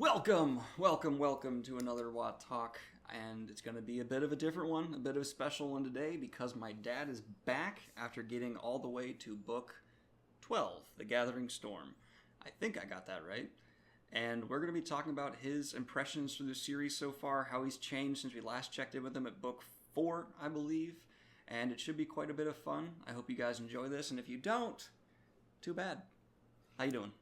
Welcome to another WoTTalk, and it's going to be a bit of a different one, a bit of a special one today, because my dad is back after getting all the way to book 12, The Gathering Storm. I think I got that right. And we're going to be talking about his impressions through the series so far, how he's changed since we last checked in with him at book 4, I believe. And it should be quite a bit of fun. I hope you guys enjoy this, and if you don't, too bad. How you doing?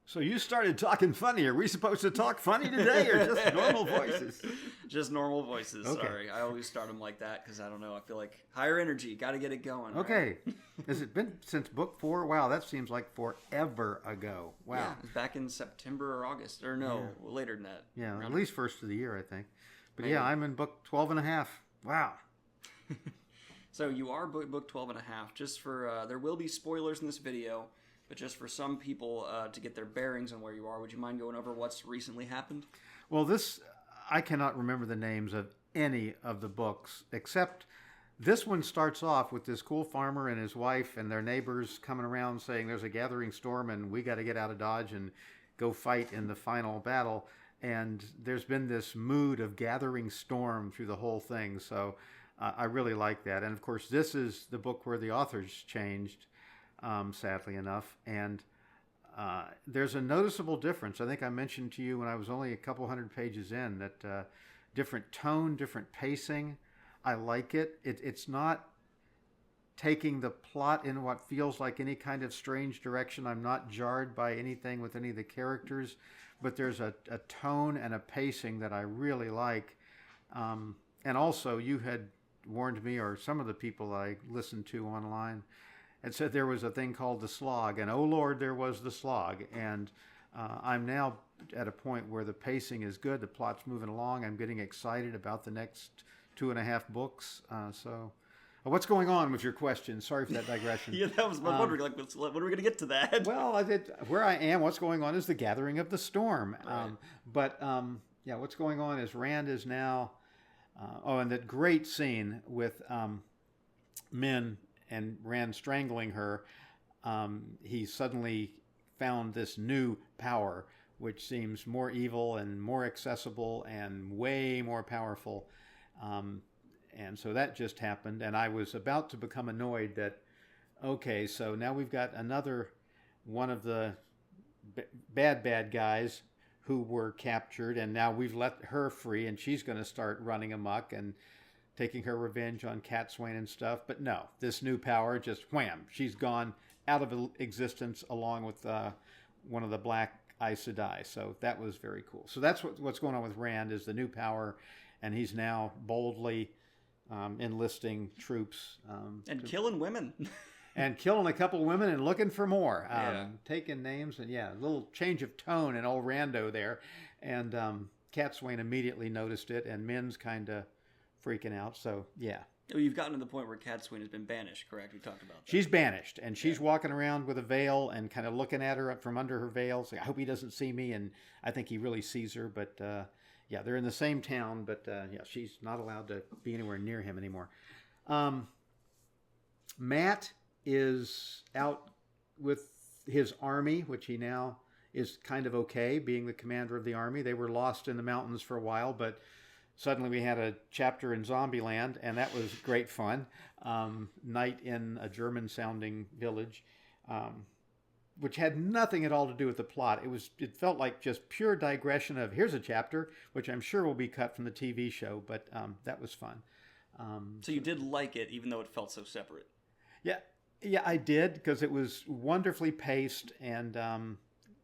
So you started talking funny. Are we supposed to talk funny today or just normal voices? Just normal voices, Okay. Sorry. I always start them like that because I don't know. I feel like higher energy. Got to get it going. Okay. Right? Has it been since book 4? Wow, that seems like forever ago. Wow. Yeah, it was back in September or August. Or no, later than that. Yeah, Around at least first of the year, I think. But Maybe. yeah, I'm in book 12 and a half. Wow. So you are book 12 and a half. Just for, there will be spoilers in this video. But just for some people to get their bearings on where you are, would you mind going over what's recently happened? Well, I cannot remember the names of any of the books, except this one starts off with this cool farmer and his wife and their neighbors coming around saying there's a gathering storm and we got to get out of Dodge and go fight in the final battle. And there's been this mood of gathering storm through the whole thing. So I really like that. And of course, this is the book where the authors changed. Sadly enough, and there's a noticeable difference. I think I mentioned to you when I was only a couple hundred pages in that different tone, different pacing. I like it. It's not taking the plot in what feels like any kind of strange direction. I'm not jarred by anything with any of the characters, but there's a tone and a pacing that I really like. And also, you had warned me, or some of the people I listened to online, and said there was a thing called the slog, and oh Lord, there was the slog. And I'm now at a point where the pacing is good, the plot's moving along, I'm getting excited about the next 2.5 books. So what's going on with your question? Sorry for that digression. Yeah, that was my wondering, like, when are we going to get to that? Well, where I am, what's going on is the gathering of the storm. Right. Yeah, what's going on is Rand is now, and that great scene with Min and Rand strangling her, he suddenly found this new power, which seems more evil and more accessible and way more powerful. And so that just happened, and I was about to become annoyed that, okay, so now we've got another one of the bad guys who were captured, and now we've let her free, and she's going to start running amok and taking her revenge on Cat Swain and stuff. But no, this new power, just wham, she's gone out of existence along with one of the Black Aes Sedai. So that was very cool. So that's what's going on with Rand, is the new power, and he's now boldly enlisting troops. And killing women. And killing a couple of women and looking for more. Yeah. Taking names, and a little change of tone in old Rando there. And Cat Swain immediately noticed it, and Min's kind of freaking out. So yeah, Well, you've gotten to the point where Cat Swain has been banished, correct? We talked about that. she's banished, and she's walking around with a veil and kind of looking at her up from under her veil, saying, I hope he doesn't see me. And I think he really sees her. But yeah, they're in the same town, but yeah, she's not allowed to be anywhere near him anymore. Matt is out with his army, which he now is kind of okay being the commander of the army. They were lost in the mountains for a while, but suddenly we had a chapter in Zombieland, and that was great fun. Night in a German-sounding village, which had nothing at all to do with the plot. It felt like just pure digression of, here's a chapter, which I'm sure will be cut from the TV show, but that was fun. So you did like it, even though it felt so separate. Yeah, I did, because it was wonderfully paced and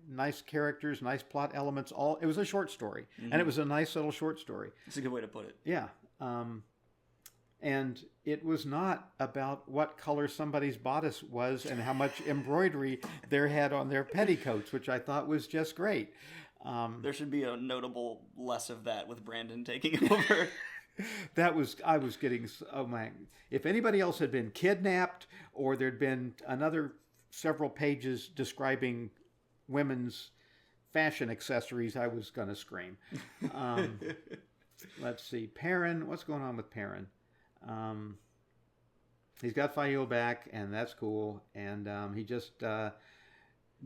nice characters, nice plot elements. It was a short story, and it was a nice little short story. That's a good way to put it. Yeah, and it was not about what color somebody's bodice was and how much embroidery they had on their petticoats, which I thought was just great. There should be a notable less of that with Brandon taking over. I was getting, oh my, if anybody else had been kidnapped or there'd been another several pages describing women's fashion accessories, I was going to scream. Let's see, Perrin, what's going on with Perrin? He's got Fael back, and that's cool, and he just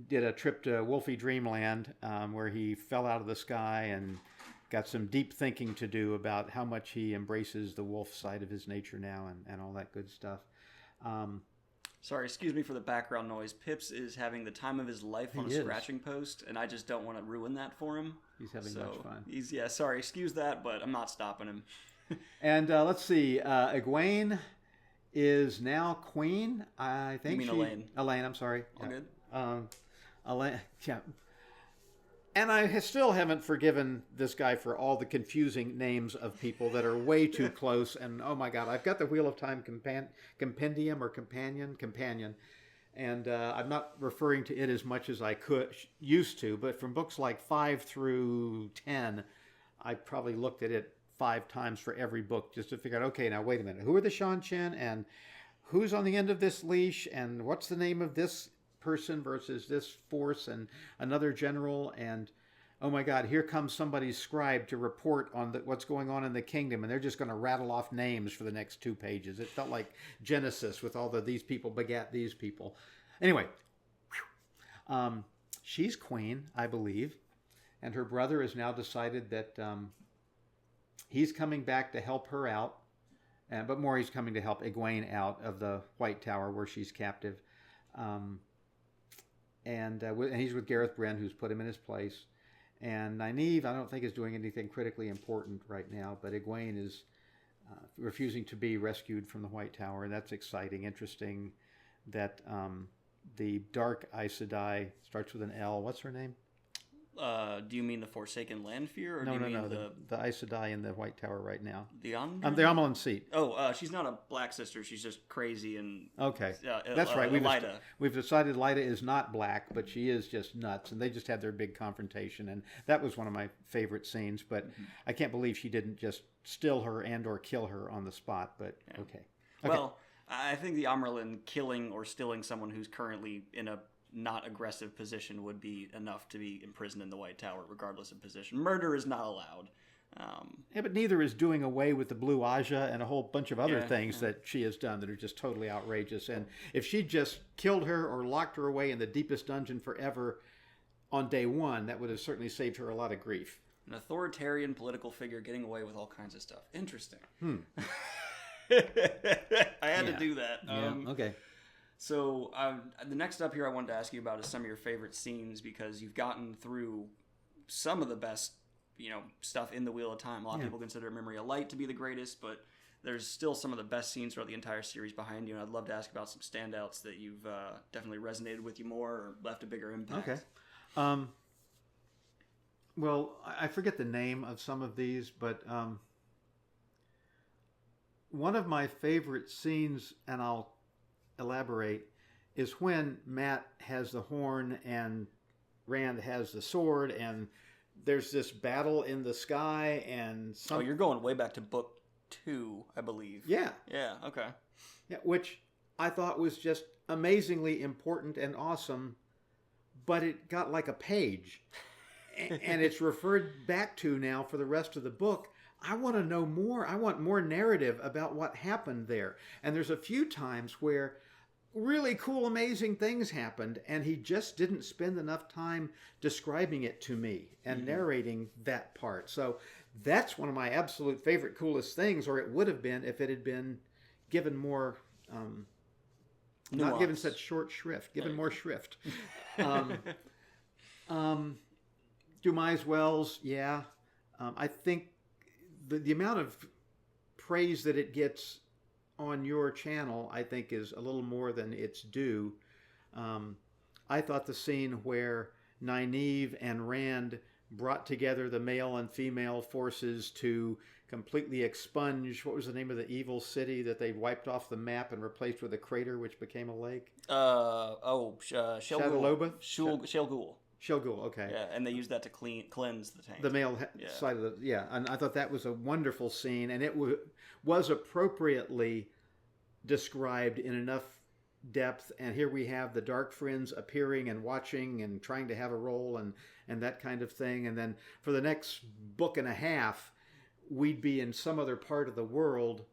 did a trip to Wolfie Dreamland, where he fell out of the sky and got some deep thinking to do about how much he embraces the wolf side of his nature now, and all that good stuff. Sorry, excuse me for the background noise. Pips is having the time of his life on a scratching post, and I just don't want to ruin that for him. He's having much fun. Sorry, excuse that, but I'm not stopping him. And let's see, Egwene is now queen. I think you mean Elaine? Elaine, I'm sorry. All good. Elaine, yeah. And I still haven't forgiven this guy for all the confusing names of people that are way too close. And oh my God, I've got the Wheel of Time compendium or companion. And I'm not referring to it as much as I used to, but from books like 5 through 10, I probably looked at it 5 times for every book just to figure out, okay, now wait a minute. Who are the Shan-Chen and who's on the end of this leash and what's the name of this person versus this force and another general, and oh my God, here comes somebody's scribe to report on what's going on in the kingdom, and they're just going to rattle off names for the next 2 pages. It felt like Genesis with all these people begat these people. Anyway, she's queen, I believe, and her brother has now decided that he's coming back to help her out, but more he's coming to help Egwene out of the White Tower where she's captive. And he's with Gareth Bryn, who's put him in his place. And Nynaeve, I don't think is doing anything critically important right now, but Egwene is refusing to be rescued from the White Tower, and that's exciting, interesting. That the Dark Aes Sedai starts with an L. What's her name? Do you mean the Forsaken Landfear? Or No, do you mean the Aes Sedai in the White Tower right now. The Amyrlin? The Amyrlin Seat. Oh, she's not a Black Sister. She's just crazy and... Okay. That's right. Lida. We've decided Lida is not black, but she is just nuts. And they just had their big confrontation. And that was one of my favorite scenes. But I can't believe she didn't just still her and or kill her on the spot. But okay. Well, I think the Amyrlin killing or stilling someone who's currently in a not aggressive position would be enough to be imprisoned in the White Tower, regardless of position. Murder is not allowed. But neither is doing away with the Blue Aja and a whole bunch of other things that she has done that are just totally outrageous. And if she just killed her or locked her away in the deepest dungeon forever on day 1, that would have certainly saved her a lot of grief. An authoritarian political figure getting away with all kinds of stuff. Interesting. I had to do that. Okay. So the next up here I wanted to ask you about is some of your favorite scenes, because you've gotten through some of the best, stuff in the Wheel of Time. A lot of people consider Memory of Light to be the greatest, but there's still some of the best scenes throughout the entire series behind you, and I'd love to ask about some standouts that you've definitely resonated with you more or left a bigger impact. Okay. Well, I forget the name of some of these, but one of my favorite scenes, and I'll elaborate, is when Matt has the horn and Rand has the sword, and there's this battle in the sky, and Oh, you're going way back to book 2, I believe. Yeah. Yeah, okay. Yeah, which I thought was just amazingly important and awesome, but it got like a page. And it's referred back to now for the rest of the book. I want to know more. I want more narrative about what happened there. And there's a few times where really cool, amazing things happened, and he just didn't spend enough time describing it to me and narrating that part. So that's one of my absolute favorite, coolest things, or it would have been if it had been given more, not given such short shrift, given more shrift. Dumais Wells, I think the amount of praise that it gets on your channel, I think, is a little more than its due. I thought the scene where Nynaeve and Rand brought together the male and female forces to completely expunge, what was the name of the evil city that they wiped off the map and replaced with a crater which became a lake? Shadowloba? Shell Shell-Gul, okay. Yeah, and they used that to cleanse the tank. The male side of and I thought that was a wonderful scene, and it was appropriately described in enough depth, and here we have the Dark Friends appearing and watching and trying to have a role and that kind of thing, and then for the next book and a half, we'd be in some other part of the world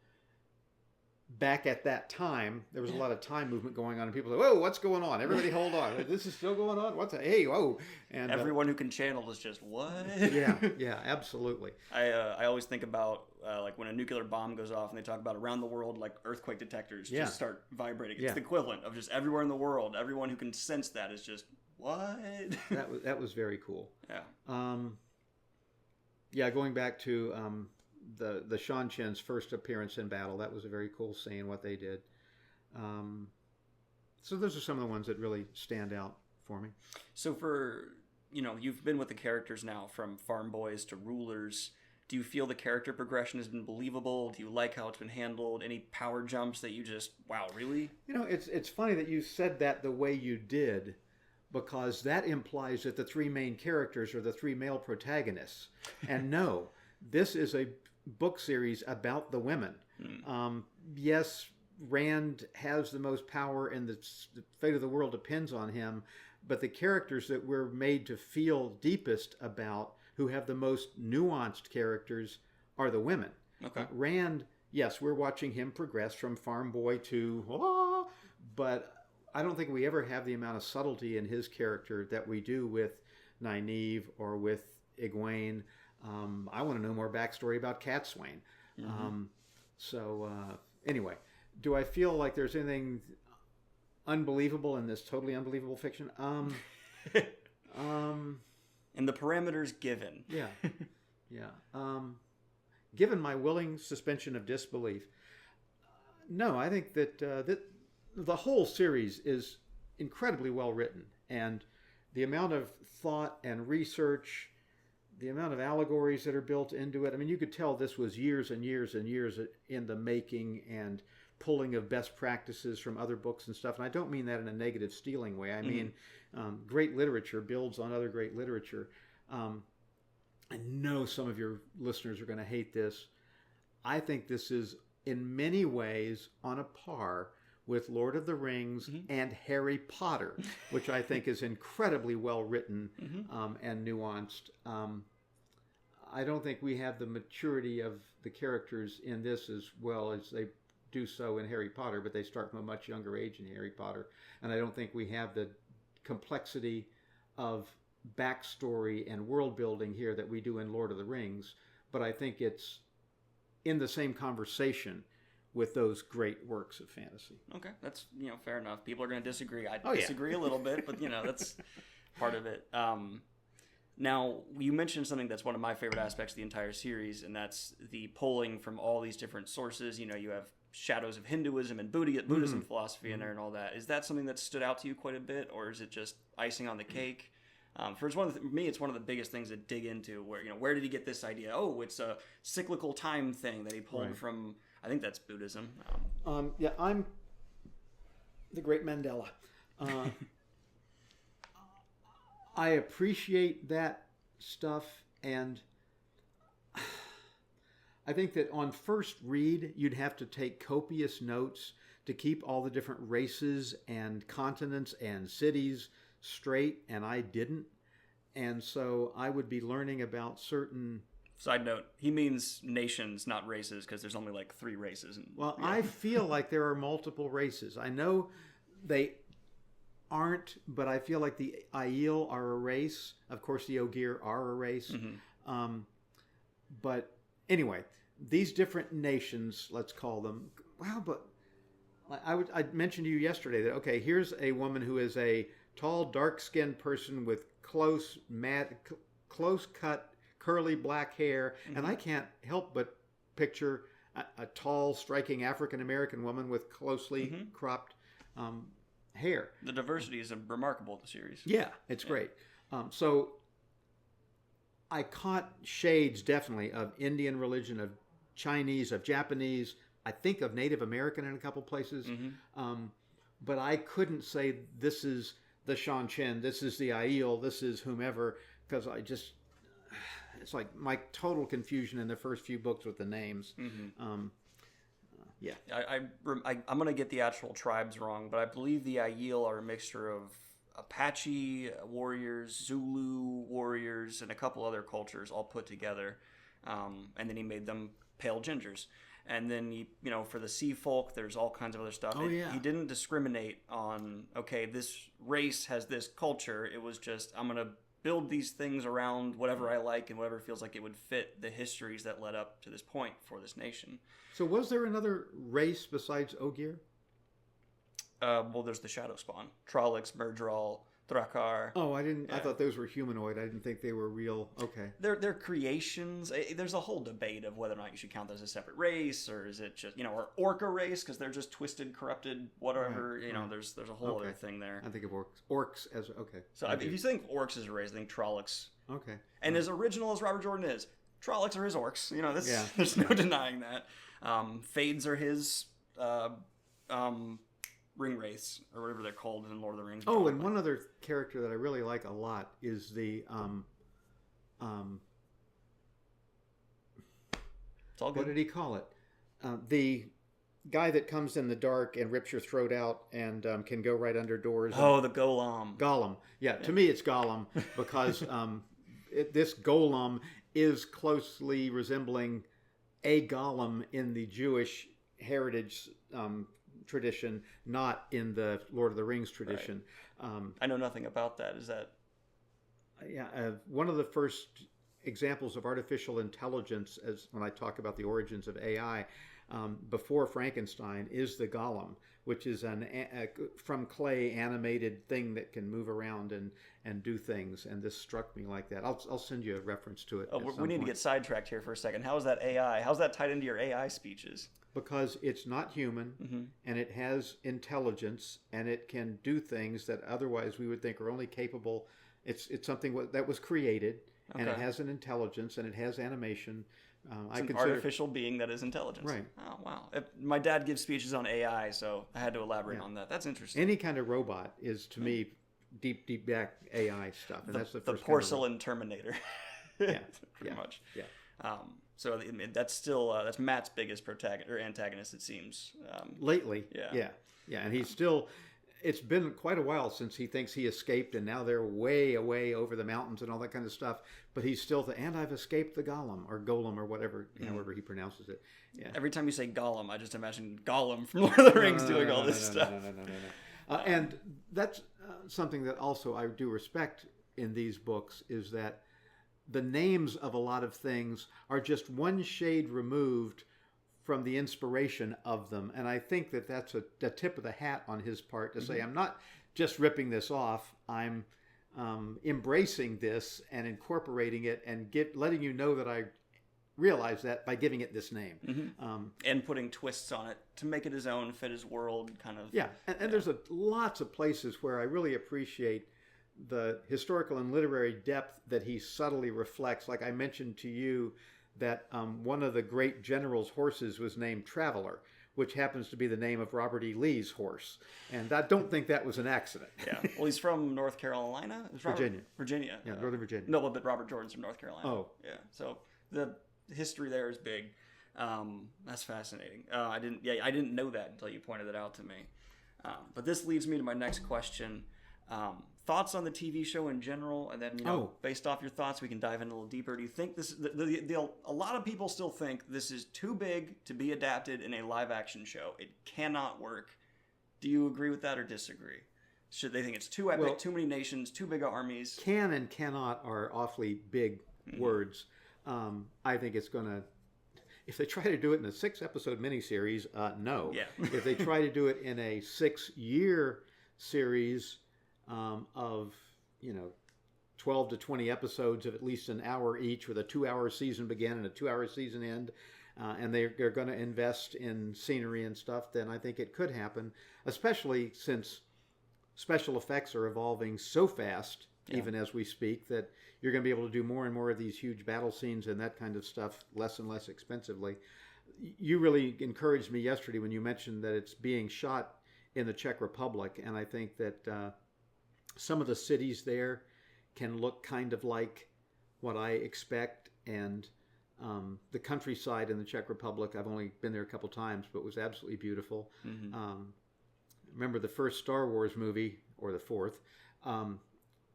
back at that time, there was a lot of time movement going on, and people say, "Whoa, what's going on? Everybody, hold on! This is still going on. Hey, whoa!" And everyone who can channel is just what? yeah, absolutely. I always think about like when a nuclear bomb goes off, and they talk about around the world, like earthquake detectors just start vibrating. It's the equivalent of just everywhere in the world. Everyone who can sense that is just what? That was very cool. Yeah. Going back to the Shan Chen's first appearance in battle, that was a very cool scene, what they did. So those are some of the ones that really stand out for me. So you've been with the characters now from farm boys to rulers. Do you feel the character progression has been believable? Do you like how it's been handled? Any power jumps that you just, wow, really? It's funny that you said that the way you did, because that implies that the three main characters are the three male protagonists. And no, this is a book series about the women. Yes, Rand has the most power and the fate of the world depends on him, but the characters that we're made to feel deepest about, who have the most nuanced characters, are the women. Okay. Rand, yes, we're watching him progress from farm boy to, but I don't think we ever have the amount of subtlety in his character that we do with Nynaeve or with Egwene. I want to know more backstory about Catswain. Anyway, do I feel like there's anything unbelievable in this totally unbelievable fiction? And the parameters given. Given my willing suspension of disbelief, no, I think that the whole series is incredibly well written, and the amount of thought and research, the amount of allegories that are built into it. I mean, you could tell this was years and years and years in the making, and pulling of best practices from other books and stuff. And I don't mean that in a negative, stealing way. I mean, great literature builds on other great literature. I know some of your listeners are going to hate this. I think this is, in many ways, on a par with Lord of the Rings and Harry Potter, which I think is incredibly well written and nuanced. I don't think we have the maturity of the characters in this as well as they do so in Harry Potter, but they start from a much younger age in Harry Potter. And I don't think we have the complexity of backstory and world building here that we do in Lord of the Rings, but I think it's in the same conversation with those great works of fantasy. Okay, that's fair enough. People are going to disagree. I disagree a little bit, but that's part of it. Now, you mentioned something that's one of my favorite aspects of the entire series, and that's the pulling from all these different sources. You have shadows of Hinduism and Buddhism philosophy in there and all that. Is that something that stood out to you quite a bit, or is it just icing on the cake? For me, it's one of the biggest things to dig into. Where did he get this idea? Oh, it's a cyclical time thing that he pulled from. I think that's Buddhism. I'm the great Mandela. I appreciate that stuff, and I think that on first read, you'd have to take copious notes to keep all the different races and continents and cities straight, and I didn't. And so I would be learning about certain... Side note, he means nations, not races, because there's only like 3 races. I feel like there are multiple races. I know they aren't, but I feel like the Aiel are a race. Of course, the Ogier are a race. But anyway, these different nations, let's call them. Wow, but I mentioned to you yesterday that, okay, here's a woman who is a tall, dark-skinned person with close-cut, curly black hair, and I can't help but picture a tall, striking African-American woman with closely cropped hair. The diversity is remarkable in the series. Yeah, it's great. So I caught shades, definitely, of Indian religion, of Chinese, of Japanese, I think of Native American in a couple places. But I couldn't say this is the Shan Chen, this is the Aiel, this is whomever, because it's like my total confusion in the first few books with the names. I'm going to get the actual tribes wrong, but I believe the Aiel are a mixture of Apache warriors, Zulu warriors, and a couple other cultures all put together. and then he made them pale gingers. And then, for the sea folk, there's all kinds of other stuff. Oh, yeah. He didn't discriminate on, okay, this race has this culture. It was just, I'm going to build these things around whatever I like and whatever feels like it would fit the histories that led up to this point for this nation. So was there another race besides Ogier? Well, there's the Shadow Spawn. Trollocs, Myrddraal, Thrakar. Oh, I thought those were humanoid. I didn't think they were real. Okay. They're creations. There's a whole debate of whether or not you should count them as a separate race, or is it just, or Orca race, because they're just twisted, corrupted, whatever. Right. There's a whole other thing there. I think of orcs as, okay. So if you think orcs is a race, I think Trollocs. Okay. And as original as Robert Jordan is, Trollocs are his orcs. There's no denying that. Fades are his ring wraiths, or whatever they're called in Lord of the Rings. Oh, and one other character that I really like a lot is the it's all good. What did he call it? The guy that comes in the dark and rips your throat out and can go right under doors. The Golem. Gollum. Yeah, to me it's Gollum because this Golem is closely resembling a Gollum in the Jewish heritage tradition, not in the Lord of the Rings tradition. Right. I know nothing about that. Is that? One of the first examples of artificial intelligence, as when I talk about the origins of AI, before Frankenstein, is the Golem, which is a from clay animated thing that can move around and do things. And this struck me like that. I'll send you a reference to it. We need to get sidetracked here for a second. How is that AI? How's that tied into your AI speeches? Because it's not human, and it has intelligence, and it can do things that otherwise we would think are only capable. It's something that was created, and it has an intelligence, and it has animation. It's an artificial being that is intelligence. Right. Oh, wow. My dad gives speeches on AI, so I had to elaborate on that. That's interesting. Any kind of robot is, to me, deep back AI stuff. And that's the first porcelain Terminator. Yeah. Pretty much. Yeah. So that's still that's Matt's biggest antagonist, it seems. Lately. Yeah. And he's still. It's been quite a while since he thinks he escaped, and now they're way away over the mountains and all that kind of stuff. But he's still and I've escaped the Golem or whatever, however he pronounces it. Yeah. Every time you say Gollum, I just imagine Gollum from Lord of the Rings doing all this stuff. No. And that's something that also I do respect in these books is that the names of a lot of things are just one shade removed from the inspiration of them. And I think that that's a tip of the hat on his part to say, I'm not just ripping this off. I'm embracing this and incorporating it and letting you know that I realize that by giving it this name. And putting twists on it to make it his own, fit his world, kind of. Yeah, and there's lots of places where I really appreciate the historical and literary depth that he subtly reflects. Like I mentioned to you that one of the great general's horses was named Traveler, which happens to be the name of Robert E. Lee's horse. And I don't think that was an accident. Yeah. Well, he's from North Carolina? Virginia. Yeah, Northern Virginia. No, but Robert Jordan's from North Carolina. Oh. Yeah. So the history there is big. That's fascinating. I didn't know that until you pointed it out to me. But this leads me to my next question. Thoughts on the TV show in general, and then based off your thoughts, we can dive in a little deeper. Do you think this? A lot of people still think this is too big to be adapted in a live-action show. It cannot work. Do you agree with that or disagree? Should they think it's too epic, too many nations, too big armies? Can and cannot are awfully big words. I think it's going to. If they try to do it in a 6-episode miniseries, no. Yeah. If they try to do it in a 6-year series. Of 12 to 20 episodes of at least an hour each, with a 2-hour season begin and a 2-hour season end, and they're going to invest in scenery and stuff, then I think it could happen, especially since special effects are evolving so fast, even as we speak, that you're going to be able to do more and more of these huge battle scenes and that kind of stuff less and less expensively. You really encouraged me yesterday when you mentioned that it's being shot in the Czech Republic, and I think that some of the cities there can look kind of like what I expect, and the countryside in the Czech Republic, I've only been there a couple times, but was absolutely beautiful. Remember the first Star Wars movie, or the fourth,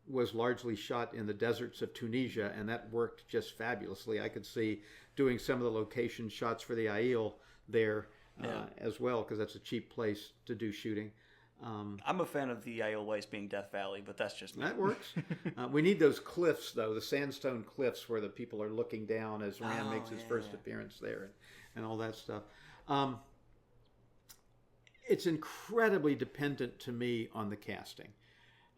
was largely shot in the deserts of Tunisia, and that worked just fabulously. I could see doing some of the location shots for the Aiel there as well, because that's a cheap place to do shooting. I'm a fan of the Aiel Waste being Death Valley, but that's just me. That works. We need those cliffs, though, the sandstone cliffs where the people are looking down as Rand makes his first appearance there, and all that stuff. It's incredibly dependent to me on the casting.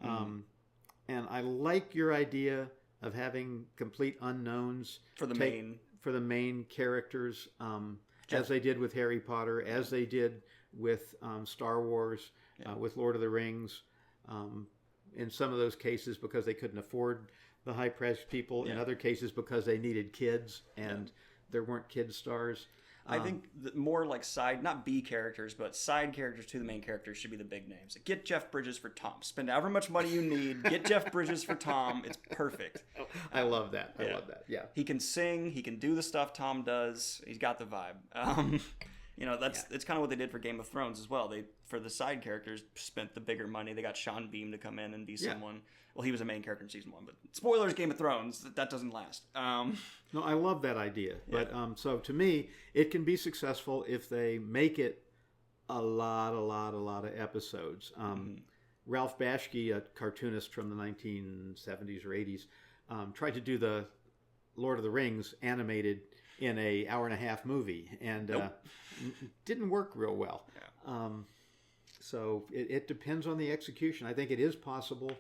And I like your idea of having complete unknowns for the main characters, as they did with Harry Potter, as they did with Star Wars, with Lord of the Rings. In some of those cases, because they couldn't afford the high-priced people. In other cases, because they needed kids, and there weren't kid stars. I think more like not B characters, but side characters to the main characters should be the big names. Get Jeff Bridges for Tom. Spend however much money you need. Get Jeff Bridges for Tom. It's perfect. I love that. I love that. Yeah. He can sing. He can do the stuff Tom does. He's got the vibe. It's kind of what they did for Game of Thrones as well. They, for the side characters, spent the bigger money. They got Sean Bean to come in and be someone. Well, he was a main character in season 1, but spoilers, Game of Thrones, that doesn't last. No, I love that idea. But so to me, it can be successful if they make it a lot of episodes. Ralph Bashki, a cartoonist from the 1970s or 80s, tried to do the Lord of the Rings animated in a hour-and-a-half movie, and didn't work real well. So it depends on the execution. I think it is possible.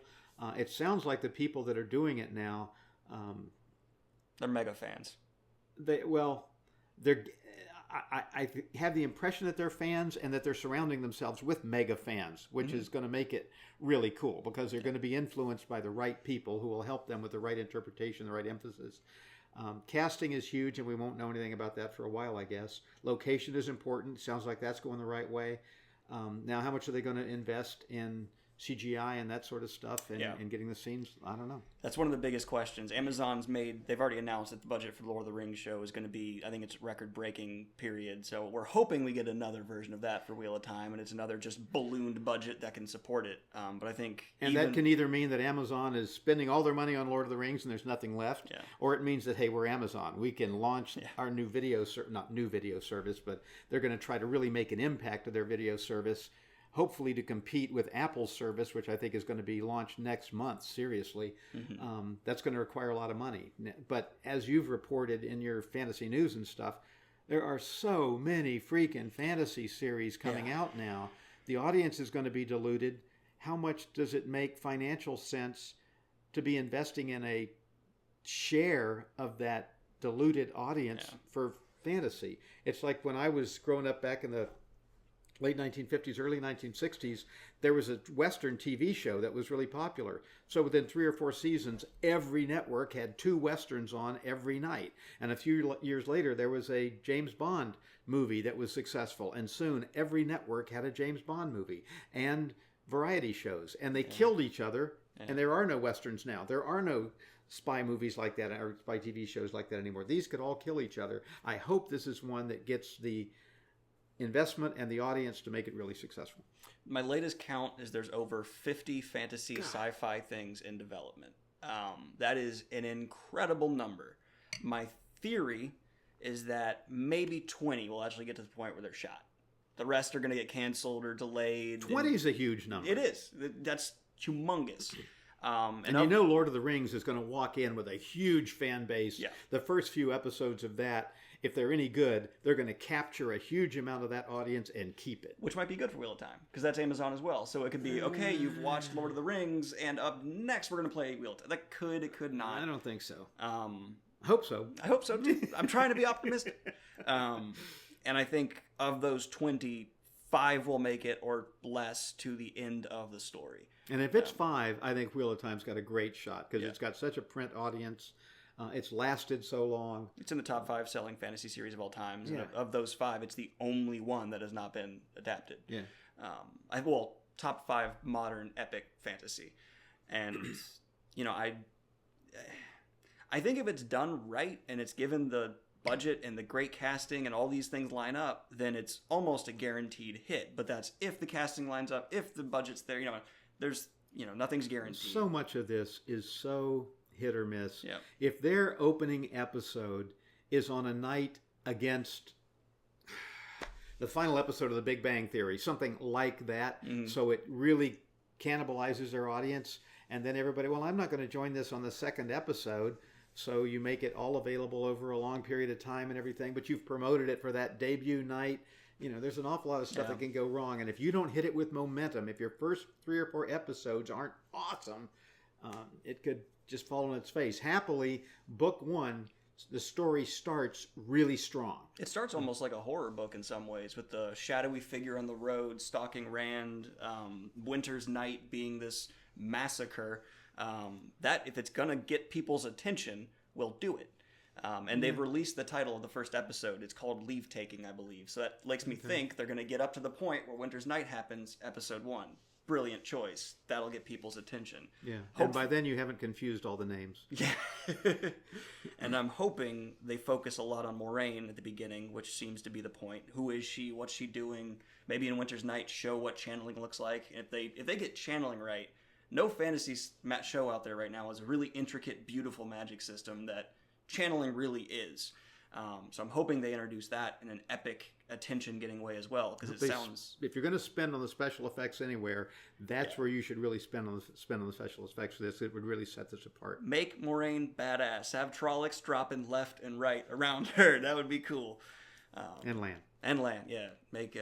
It sounds like the people that are doing it now, they're mega fans. I have the impression that they're fans and that they're surrounding themselves with mega fans, which is going to make it really cool, because they're going to be influenced by the right people who will help them with the right interpretation, the right emphasis. Casting is huge, and we won't know anything about that for a while, I guess. Location is important. Sounds like that's going the right way. Now, how much are they going to invest in CGI and that sort of stuff and getting the scenes? I don't know. That's one of the biggest questions. They've already announced that the budget for the Lord of the Rings show is going to be, I think it's record-breaking period. So we're hoping we get another version of that for Wheel of Time, and it's another just ballooned budget that can support it. But I think... And that can either mean that Amazon is spending all their money on Lord of the Rings and there's nothing left, or it means that, hey, we're Amazon. We can launch our new not new video service, but they're going to try to really make an impact to their video service, hopefully to compete with Apple's service, which I think is going to be launched next month, seriously. That's going to require a lot of money. But as you've reported in your fantasy news and stuff, there are so many freaking fantasy series coming out now. The audience is going to be diluted. How much does it make financial sense to be investing in a share of that diluted audience for fantasy? It's like when I was growing up back in the late 1950s, early 1960s, there was a Western TV show that was really popular. So within 3 or 4 seasons, every network had 2 Westerns on every night. And a few years later, there was a James Bond movie that was successful. And soon, every network had a James Bond movie and variety shows. And they killed each other. And there are no Westerns now. There are no spy movies like that or spy TV shows like that anymore. These could all kill each other. I hope this is one that gets the investment and the audience to make it really successful. My latest count is there's over 50 fantasy sci-fi things in development. That is an incredible number. My theory is that maybe 20 will actually get to the point where they're shot. The rest are going to get canceled or delayed. 20 is a huge number. It is. That's humongous. And Lord of the Rings is going to walk in with a huge fan base. The first few episodes of that, if they're any good, they're going to capture a huge amount of that audience and keep it. Which might be good for Wheel of Time, because that's Amazon as well. So it could be, okay, you've watched Lord of the Rings, and up next we're going to play Wheel of Time. It could not. I don't think so. Hope so. I hope so, too. I'm trying to be optimistic. And I think of those 20, 5 will make it or less to the end of the story. And if it's 5, I think Wheel of Time's got a great shot, because it's got such a print audience. It's lasted so long. It's in the top 5 selling fantasy series of all time. And of those 5, it's the only one that has not been adapted. Top 5 modern epic fantasy. And, I think if it's done right and it's given the budget and the great casting and all these things line up, then it's almost a guaranteed hit. But that's if the casting lines up, if the budget's there. There's nothing's guaranteed. So much of this is so hit or miss. Yeah. If their opening episode is on a night against the final episode of The Big Bang Theory, something like that, so it really cannibalizes their audience, and then everybody, well, I'm not going to join this on the second episode, so you make it all available over a long period of time and everything, but you've promoted it for that debut night. There's an awful lot of stuff that can go wrong, and if you don't hit it with momentum, if your first 3 or 4 episodes aren't awesome, it could just fall on its face. Happily, book 1, the story starts really strong. It starts almost like a horror book in some ways, with the shadowy figure on the road stalking Rand, Winter's Night being this massacre. That, if it's going to get people's attention, will do it. And they've released the title of the first episode. It's called Leave Taking, I believe. So that makes me think they're going to get up to the point where Winter's Night happens, episode 1. Brilliant choice. That'll get people's attention. Yeah. And by then you haven't confused all the names. Yeah. And I'm hoping they focus a lot on Moraine at the beginning, which seems to be the point. Who is she? What's she doing? Maybe in Winter's Night show what channeling looks like. And if they get channeling right, no fantasy show out there right now has a really intricate, beautiful magic system that channeling really is. So I'm hoping they introduce that in an epic attention-getting way as well, because it sounds... If you're going to spend on the special effects anywhere, that's where you should really spend on the special effects for this. It would really set this apart. Make Moraine badass. Have Trollocs dropping left and right around her. That would be cool. And land. And land, yeah. Make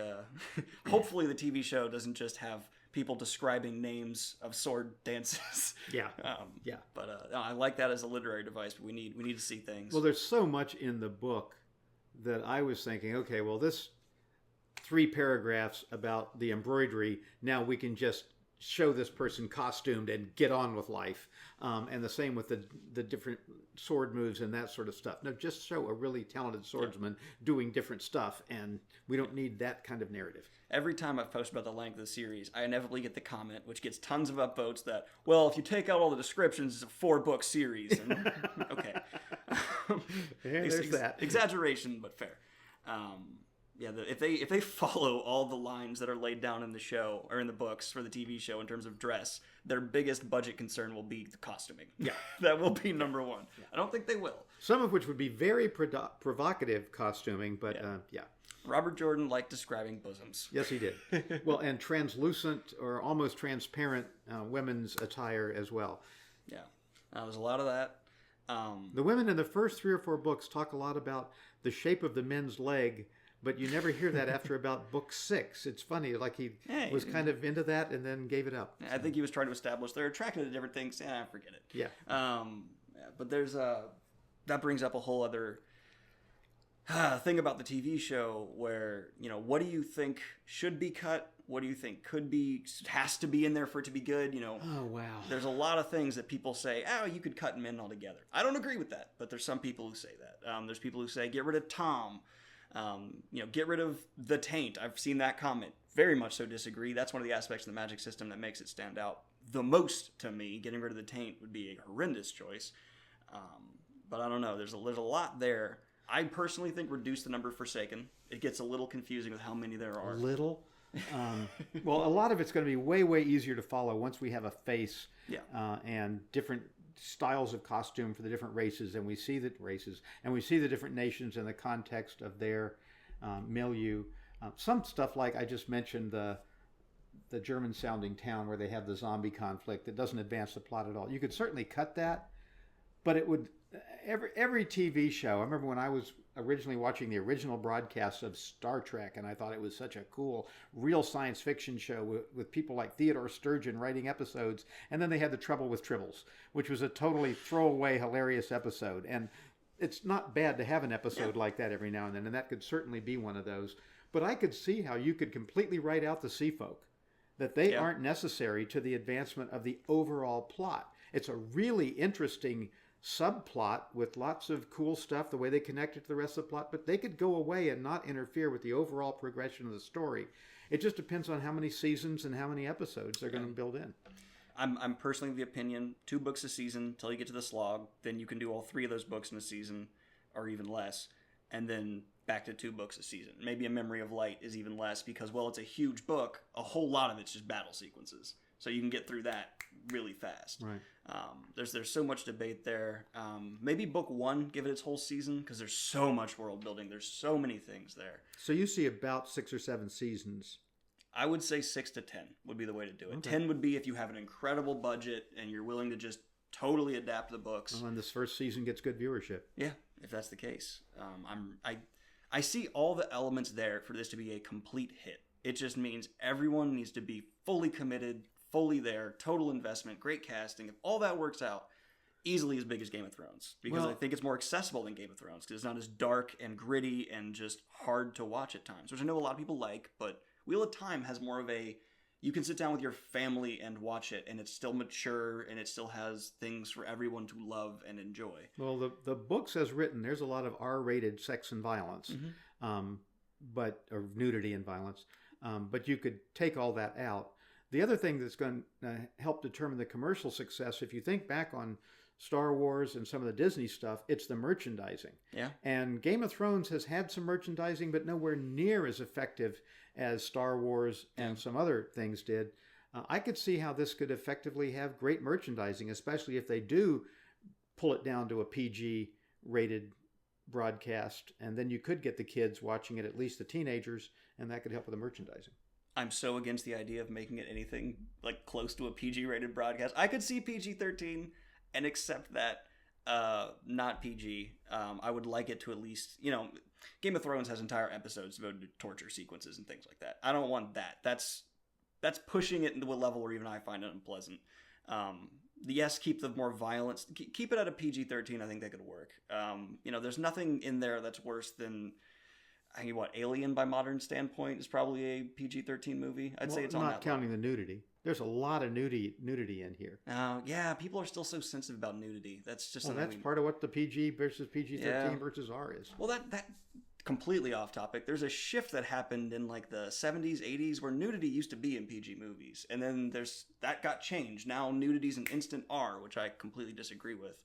hopefully the TV show doesn't just have people describing names of sword dances. Yeah. But I like that as a literary device, but we need to see things. Well, there's so much in the book that I was thinking, okay, well, this 3 paragraphs about the embroidery, now we can just show this person costumed and get on with life. And the same with the different sword moves and that sort of stuff. No, just show a really talented swordsman doing different stuff, and we don't need that kind of narrative. Every time I've posted about the length of the series, I inevitably get the comment, which gets tons of upvotes, that, well, if you take out all the descriptions, it's a 4-book series. And, okay. There's that. Exaggeration, but fair. If they follow all the lines that are laid down in the show, or in the books for the TV show in terms of dress, their biggest budget concern will be the costuming. Yeah. That will be number 1. Yeah. I don't think they will. Some of which would be very provocative costuming, but yeah. Robert Jordan liked describing bosoms. Yes, he did. Well, and translucent or almost transparent women's attire as well. Yeah. There's a lot of that. The women in the first 3 or 4 books talk a lot about the shape of the men's leg, but you never hear that after about book 6. It's funny, like he was kind of into that and then gave it up. I think he was trying to establish they're attracted to different things. Forget it. Yeah. But there's that brings up a whole other thing about the TV show where, what do you think should be cut? What do you think has to be in there for it to be good? Oh, wow. There's a lot of things that people say, you could cut men altogether. I don't agree with that, but there's some people who say that. There's people who say, get rid of Tom. Get rid of the taint. I've seen that comment. Very much so disagree. That's one of the aspects of the magic system that makes it stand out the most to me. Getting rid of the taint would be a horrendous choice. But I don't know. There's a lot there. I personally think reduce the number of Forsaken. It gets a little confusing with how many there are. Little? Well, a lot of it's going to be way, way easier to follow once we have a face and different styles of costume for the different races, and we see the different nations in the context of their milieu. Some stuff like I just mentioned, the German-sounding town where they have the zombie conflict, that doesn't advance the plot at all. You could certainly cut that, but it would... Every TV show, I remember when I was originally watching the original broadcasts of Star Trek, and I thought it was such a cool, real science fiction show with people like Theodore Sturgeon writing episodes, and then they had the Trouble with Tribbles, which was a totally throwaway, hilarious episode. And it's not bad to have an episode like that every now and then, and that could certainly be one of those. But I could see how you could completely write out the Sea Folk, that they aren't necessary to the advancement of the overall plot. It's a really interesting subplot with lots of cool stuff, the way they connect it to the rest of the plot, but they could go away and not interfere with the overall progression of the story. It just depends on how many seasons and how many episodes they're going to build in. I'm personally of the opinion 2 books a season until you get to the slog, then you can do all 3 of those books in a season, or even less, and then back to 2 books a season. Maybe A Memory of Light is even less because, well, it's a huge book. A whole lot of it's just battle sequences. so you can get through that really fast. Right. There's so much debate there. Maybe book 1, give it its whole season, because there's so much world building. There's so many things there. So you see about 6 or 7 seasons. I would say 6 to 10 would be the way to do it. Okay. 10 would be if you have an incredible budget and you're willing to just totally adapt the books. Well, and this first season gets good viewership. Yeah, if that's the case. I see all the elements there for this to be a complete hit. It just means everyone needs to be fully committed, fully there, total investment, great casting. If all that works out, easily as big as Game of Thrones. Because I think it's more accessible than Game of Thrones, because it's not as dark and gritty and just hard to watch at times, which I know a lot of people like, but Wheel of Time has more of a, you can sit down with your family and watch it, and it's still mature, and it still has things for everyone to love and enjoy. Well, the books as written, there's a lot of R-rated sex and violence, or nudity and violence, but you could take all that out. The other thing that's going to help determine the commercial success, if you think back on Star Wars and some of the Disney stuff, it's the merchandising. Yeah. And Game of Thrones has had some merchandising, but nowhere near as effective as Star Wars and some other things did. I could see how this could effectively have great merchandising, especially if they do pull it down to a PG-rated broadcast, and then you could get the kids watching it, at least the teenagers, and that could help with the merchandising. I'm so against the idea of making it anything like close to a PG-rated broadcast. I could see PG-13 and accept that not PG. I would like it to at least, Game of Thrones has entire episodes devoted to torture sequences and things like that. I don't want that. That's pushing it into a level where even I find it unpleasant. Yes, keep the more violence. Keep it at a PG-13. I think that could work. There's nothing in there that's worse than, Alien by modern standpoint is probably a PG-13 movie. I'd say it's on that not counting the nudity. There's a lot of nudity in here. Yeah, people are still so sensitive about nudity. That's just something. That's part of what the PG versus PG-13 versus R is. Well, that completely off topic. There's a shift that happened in like the 70s, 80s where nudity used to be in PG movies, and then that got changed. Now nudity's an instant R, which I completely disagree with.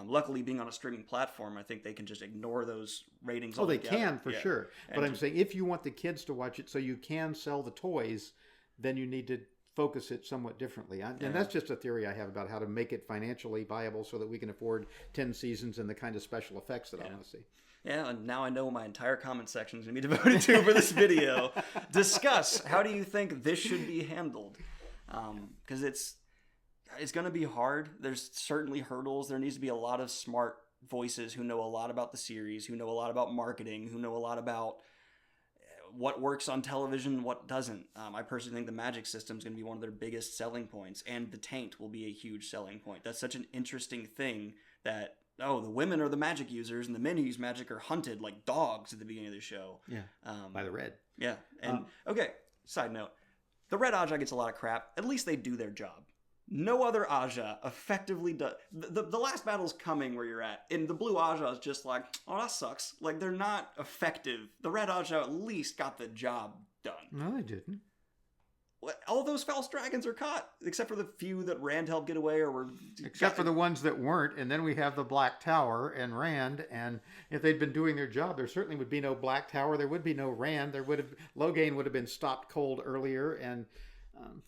Luckily, being on a streaming platform, I think they can just ignore those ratings. Oh, they can for sure. But I'm saying if you want the kids to watch it so you can sell the toys, then you need to focus it somewhat differently. And that's just a theory I have about how to make it financially viable so that we can afford 10 seasons and the kind of special effects that I want to see. Yeah, and now I know my entire comment section is going to be devoted to for this video. Discuss, how do you think this should be handled? Because it's going to be hard. There's certainly hurdles. There needs to be a lot of smart voices who know a lot about the series, who know a lot about marketing, who know a lot about what works on television, what doesn't. I personally think the magic system is going to be one of their biggest selling points, and the taint will be a huge selling point. That's such an interesting thing that, the women are the magic users, and the men who use magic are hunted like dogs at the beginning of the show. Yeah, by the Red. Yeah, and okay, side note. The Red Aja gets a lot of crap. At least they do their job. No other Aja effectively does. The last battle's coming where you're at. And the blue Aja is just like, oh, that sucks. Like, they're not effective. The red Aja at least got the job done. No, they didn't. All those false dragons are caught, except for the few that Rand helped get away or were... Except for the ones that weren't. And then we have the Black Tower and Rand. And if they'd been doing their job, there certainly would be no Black Tower. There would be no Rand. Logain would have been stopped cold earlier. And...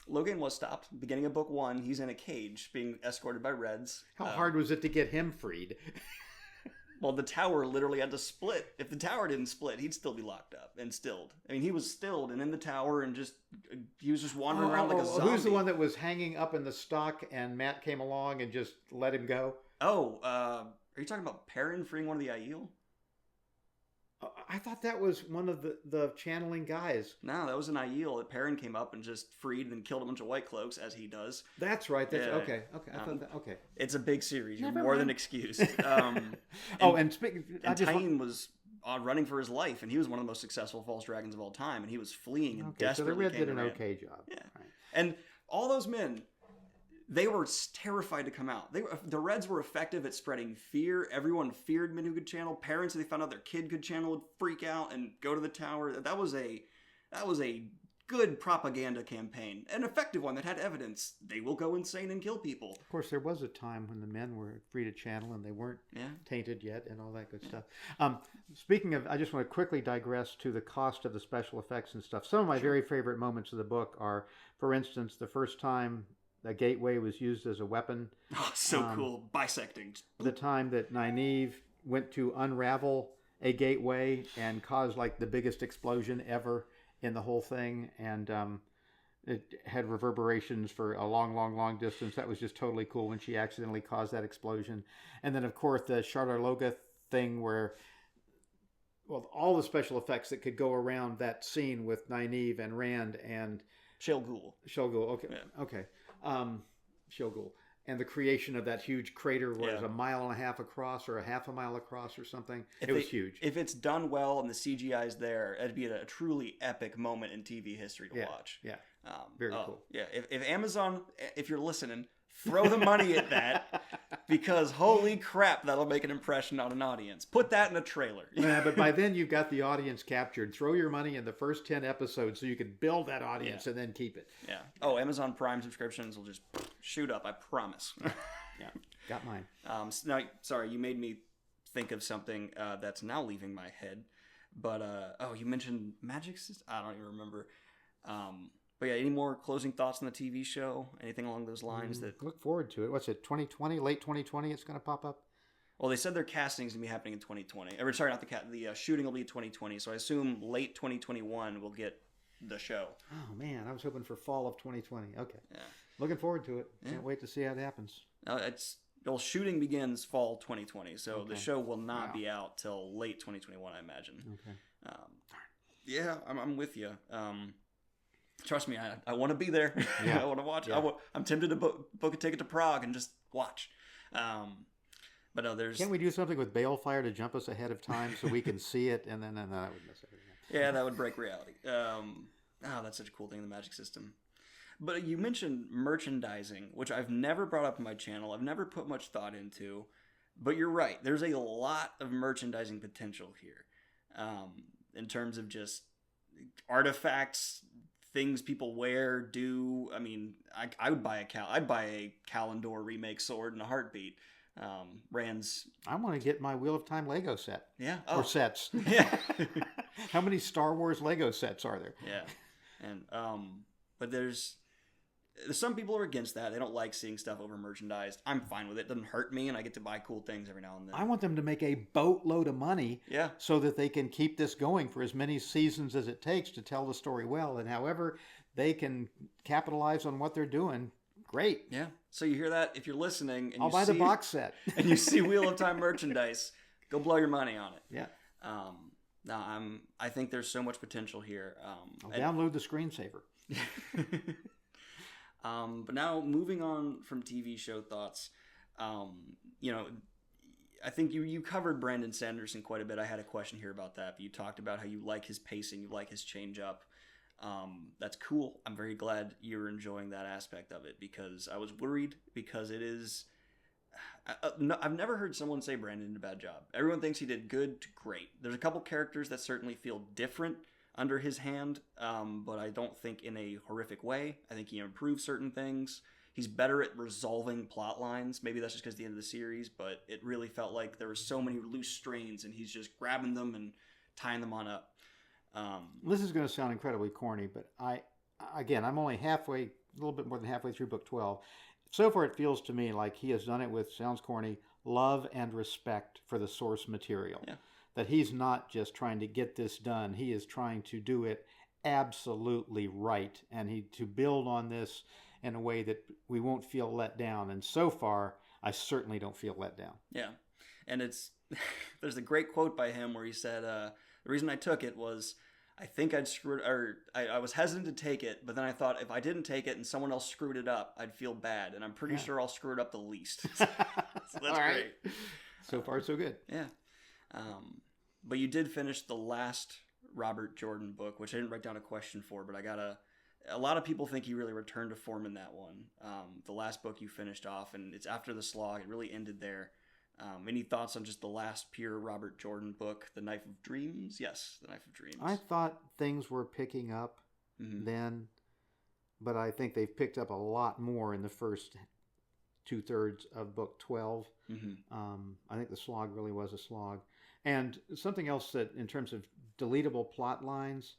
Logain was stopped. Beginning of book 1, he's in a cage being escorted by Reds. How hard was it to get him freed? Well, the tower literally had to split. If the tower didn't split, he'd still be locked up and stilled. I mean, he was stilled and in the tower and he was just wandering around like a zombie. Who's the one that was hanging up in the stock and Matt came along and just let him go? Are you talking about Perrin freeing one of the Aiel? I thought that was one of the channeling guys. No, that was an Aiel that Perrin came up and just freed and killed a bunch of White Cloaks, as he does. That's right. Okay. I thought that, okay. It's a big series. You're more than excused. Tyene was running for his life, and he was one of the most successul false dragons of all time, and he was fleeing and desperately. So the Red did an okay job. Yeah. Right. And all those men... They were terrified to come out. The Reds were effective at spreading fear. Everyone feared men who could channel. Parents, if they found out their kid could channel, would freak out and go to the tower. That was a good propaganda campaign, an effective one that had evidence. They will go insane and kill people. Of course, there was a time when the men were free to channel and they weren't tainted yet and all that good stuff. Speaking of, I just want to quickly digress to the cost of the special effects and stuff. Some of my very favorite moments of the book are, for instance, the first time the gateway was used as a weapon. Oh, so cool. Bisecting. The time that Nynaeve went to unravel a gateway and caused like the biggest explosion ever in the whole thing, and it had reverberations for a long distance. That was just totally cool when she accidentally caused that explosion. And then, of course, the Charterloga thing where, well, all the special effects that could go around that scene with Nynaeve and Rand and Shale Ghul. Okay. Yeah. Okay. Shale Ghul. And the creation of that huge crater was a mile and a half across or a half a mile across or something. It was huge. If it's done well and the CGI is there, it'd be a truly epic moment in TV history to watch. Yeah, very cool. Yeah, if Amazon, if you're listening, throw the money at that, because holy crap, that'll make an impression on an audience. Put that in a trailer. Yeah, but by then you've got the audience captured. Throw your money in the first 10 episodes so you can build that audience and then keep it. Yeah. Oh, Amazon Prime subscriptions will just shoot up, I promise. Yeah, got mine. Now, sorry, you made me think of something that's now leaving my head. But, you mentioned Magic System? I don't even remember. But yeah, any more closing thoughts on the TV show? Anything along those lines? That look forward to it. What's it, 2020? Late 2020 it's going to pop up? Well, they said their casting is going to be happening in 2020. Or, sorry, not the shooting will be 2020. So I assume late 2021 we'll get the show. Oh, man. I was hoping for fall of 2020. Okay. Yeah. Looking forward to it. Can't wait to see how it happens. Shooting begins fall 2020. So the show will not be out till late 2021, I imagine. Okay. Yeah, I'm with you. Trust me, I want to be there. Yeah. I want to watch. Yeah. I'm tempted to book a ticket to Prague and just watch. But no, there's... Can't we do something with Balefire to jump us ahead of time so we can see it, and then that would mess everything up. Yeah, that would break reality. That's such a cool thing in the Magic System. But you mentioned merchandising, which I've never brought up on my channel. I've never put much thought into. But you're right. There's a lot of merchandising potential here. In terms of just artifacts, things people wear, do. I mean, I would buy I'd buy a Kalendor remake sword in a heartbeat. Rand's... I want to get my Wheel of Time Lego set. Yeah. Or sets. Yeah. How many Star Wars Lego sets are there? Yeah. And but there's some people are against that. They don't like seeing stuff over merchandised. I'm fine with it. It doesn't hurt me, and I get to buy cool things every now and then. I want them to make a boatload of money so that they can keep this going for as many seasons as it takes to tell the story well. And however they can capitalize on what they're doing, great. Yeah. So you hear that? If you're listening, and I'll buy the box set. And you see Wheel of Time merchandise, go blow your money on it. Yeah. I think there's so much potential here. I'll download the screensaver. But now moving on from TV show thoughts, I think you covered Brandon Sanderson quite a bit. I had a question here about that, but you talked about how you like his pacing, you like his change up. That's cool. I'm very glad you're enjoying that aspect of it, because I was worried, because it is... I've never heard someone say Brandon did a bad job. Everyone thinks he did good to great. There's a couple characters that certainly feel different under his hand, but I don't think in a horrific way. I think he improved certain things. He's better at resolving plot lines. Maybe that's just because of the end of the series, but it really felt like there were so many loose strains, and he's just grabbing them and tying them on up. This is going to sound incredibly corny, but I'm only a little bit more than halfway through book 12. So far, it feels to me like he has done it with, sounds corny, love and respect for the source material. Yeah. That he's not just trying to get this done. He is trying to do it absolutely right, and to build on this in a way that we won't feel let down. And so far, I certainly don't feel let down. Yeah. And there's a great quote by him where he said, the reason I took it was, I think I'd screw it, or I was hesitant to take it, but then I thought if I didn't take it and someone else screwed it up, I'd feel bad. And I'm pretty sure I'll screw it up the least. So that's great. So far, so good. Yeah. But you did finish the last Robert Jordan book, which I didn't write down a question for, but a lot of people think you really returned to form in that one. The last book you finished off, and it's after the slog. It really ended there. Any thoughts on just the last pure Robert Jordan book, The Knife of Dreams? Yes, The Knife of Dreams. I thought things were picking up then, but I think they've picked up a lot more in the first 2/3 of book 12. I think the slog really was a slog. And something else that, in terms of deletable plot lines,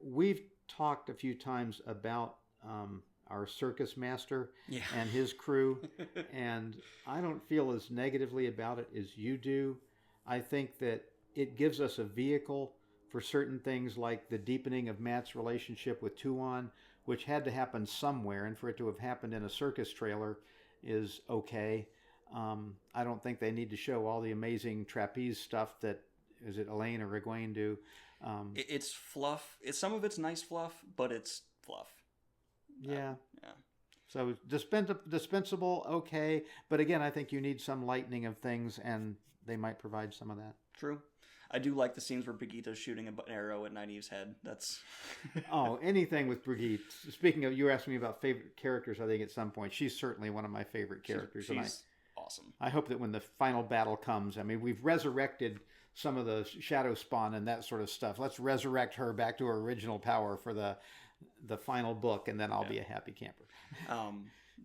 we've talked a few times about our circus master and his crew, and I don't feel as negatively about it as you do. I think that it gives us a vehicle for certain things, like the deepening of Matt's relationship with Tuon, which had to happen somewhere, and for it to have happened in a circus trailer is okay. I don't think they need to show all the amazing trapeze stuff that, is it Elaine or Egwene do. It's fluff. Some of it's nice fluff, but it's fluff. Yeah. So dispensable, okay. But again, I think you need some lightening of things, and they might provide some of that. True. I do like the scenes where Brigitta's shooting an arrow at Nynaeve's head. That's... anything with Brigitte. Speaking of, you were asking me about favorite characters, I think at some point. She's certainly one of my favorite characters. She's awesome. I hope that when the final battle comes, I mean, we've resurrected some of the Shadow Spawn and that sort of stuff. Let's resurrect her back to her original power for the final book, and then I'll be a happy camper.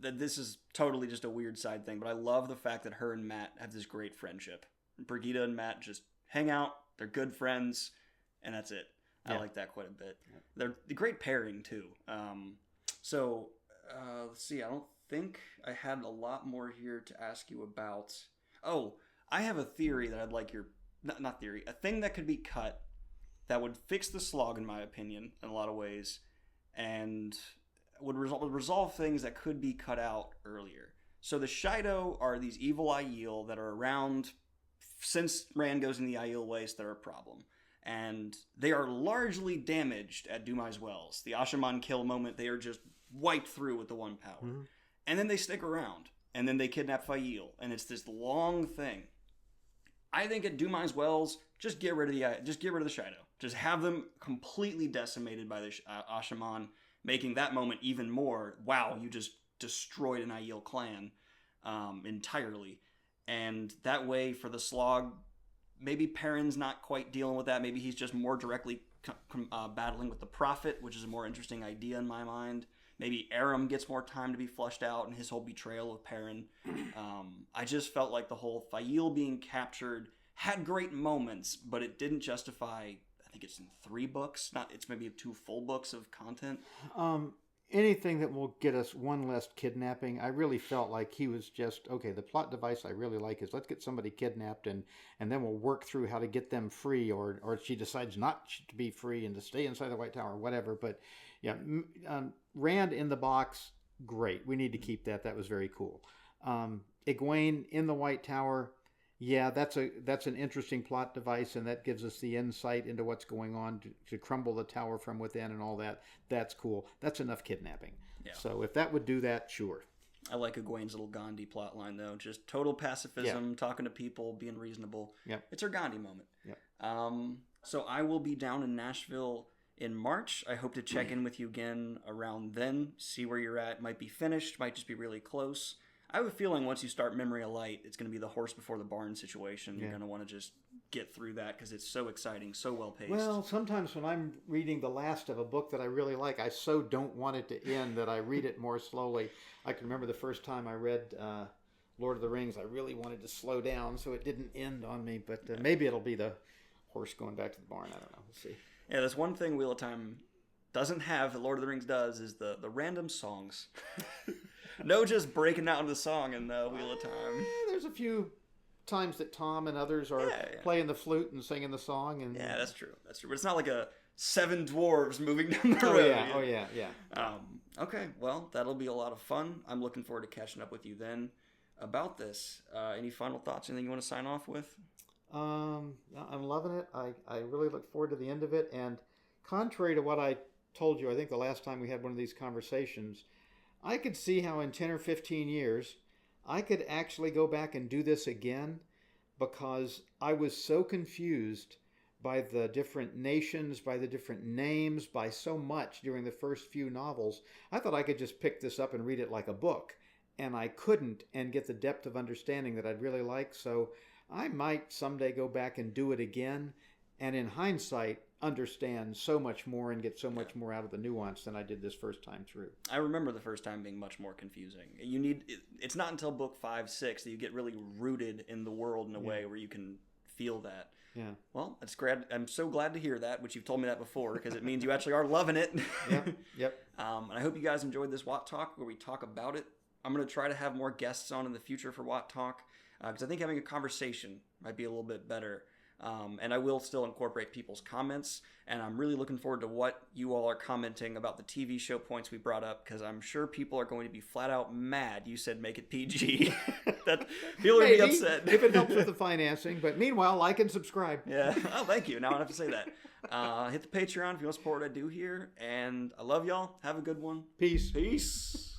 This is totally just a weird side thing, but I love the fact that her and Matt have this great friendship. Brigitte and Matt just hang out, they're good friends, and that's it. I like that quite a bit. They're a great pairing, too. Let's see, I don't think I had a lot more here to ask you about. Oh, I have a theory that I'd like your... Not theory, a thing that could be cut that would fix the slog, in my opinion, in a lot of ways, and would resolve things that could be cut out earlier. So the Shido are these evil Aiel that are around since Rand goes in the Aiel Waste. They're a problem. And they are largely damaged at Dumai's Wells. The Ashaman kill moment, they are just wiped through with the one power. And then they stick around. And then they kidnap Fail. And it's this long thing. I think at Dumai's Wells, just get rid of the Shido. Just have them completely decimated by the Ashaman, making that moment even more, wow, you just destroyed an Aiel clan entirely. And that way, for the slog, maybe Perrin's not quite dealing with that. Maybe he's just more directly battling with the Prophet, which is a more interesting idea in my mind. Maybe Aram gets more time to be flushed out and his whole betrayal of Perrin. I just felt like the whole Fail being captured had great moments, but it didn't justify, I think it's in 3 books. It's maybe 2 full books of content. Anything that will get us one less kidnapping. I really felt like he was just, okay, the plot device I really like is let's get somebody kidnapped and then we'll work through how to get them free, or she decides not to be free and to stay inside the White Tower or whatever. But yeah, Rand in the box, great. We need to keep that. That was very cool. Egwene in the White Tower, yeah, that's an interesting plot device, and that gives us the insight into what's going on to crumble the tower from within and all that. That's cool. That's enough kidnapping. Yeah. So if that would do that, sure. I like Egwene's little Gandhi plot line, though. Just total pacifism, talking to people, being reasonable. Yep. It's her Gandhi moment. Yep. So I will be down in Nashville in March. I hope to check in with you again around then, see where you're at. Might be finished, might just be really close. I have a feeling once you start Memory of Light, it's going to be the horse before the barn situation. You're going to want to just get through that because it's so exciting, so well paced. Well, sometimes when I'm reading the last of a book that I really like, I so don't want it to end that I read it more slowly. I can remember the first time I read Lord of the Rings, I really wanted to slow down so it didn't end on me. But maybe it'll be the horse going back to the barn. I don't know. We'll see. Yeah, that's one thing Wheel of Time doesn't have that Lord of the Rings does is the random songs. No, just breaking out into the song in the Wheel of Time. There's a few times that Tom and others are playing the flute and singing the song. And yeah, that's true. That's true. But it's not like a 7 dwarves moving down the road. Oh yeah. Okay, well, that'll be a lot of fun. I'm looking forward to catching up with you then about this. Any final thoughts? Anything you want to sign off with? I'm loving it. I really look forward to the end of it. And contrary to what I told you, I think the last time we had one of these conversations, I could see how in 10 or 15 years, I could actually go back and do this again because I was so confused by the different nations, by the different names, by so much during the first few novels. I thought I could just pick this up and read it like a book, and I couldn't and get the depth of understanding that I'd really like. So I might someday go back and do it again and in hindsight understand so much more and get so much more out of the nuance than I did this first time through. I remember the first time being much more confusing. It's not until book 5, 6 that you get really rooted in the world in a way where you can feel that. Yeah. Well, it's great. I'm so glad to hear that, which you've told me that before, because it means you actually are loving it. Yep. And I hope you guys enjoyed this WoTTalk where we talk about it. I'm going to try to have more guests on in the future for WoTTalk, because I think having a conversation might be a little bit better. And I will still incorporate people's comments, and I'm really looking forward to what you all are commenting about the TV show points we brought up, because I'm sure people are going to be flat out mad you said make it PG. That people are going to be upset. If it helps with the financing. But meanwhile, like and subscribe. Yeah. Oh, thank you. Now I don't have to say that. Hit the Patreon if you want to support what I do here, and I love y'all. Have a good one. Peace. Peace.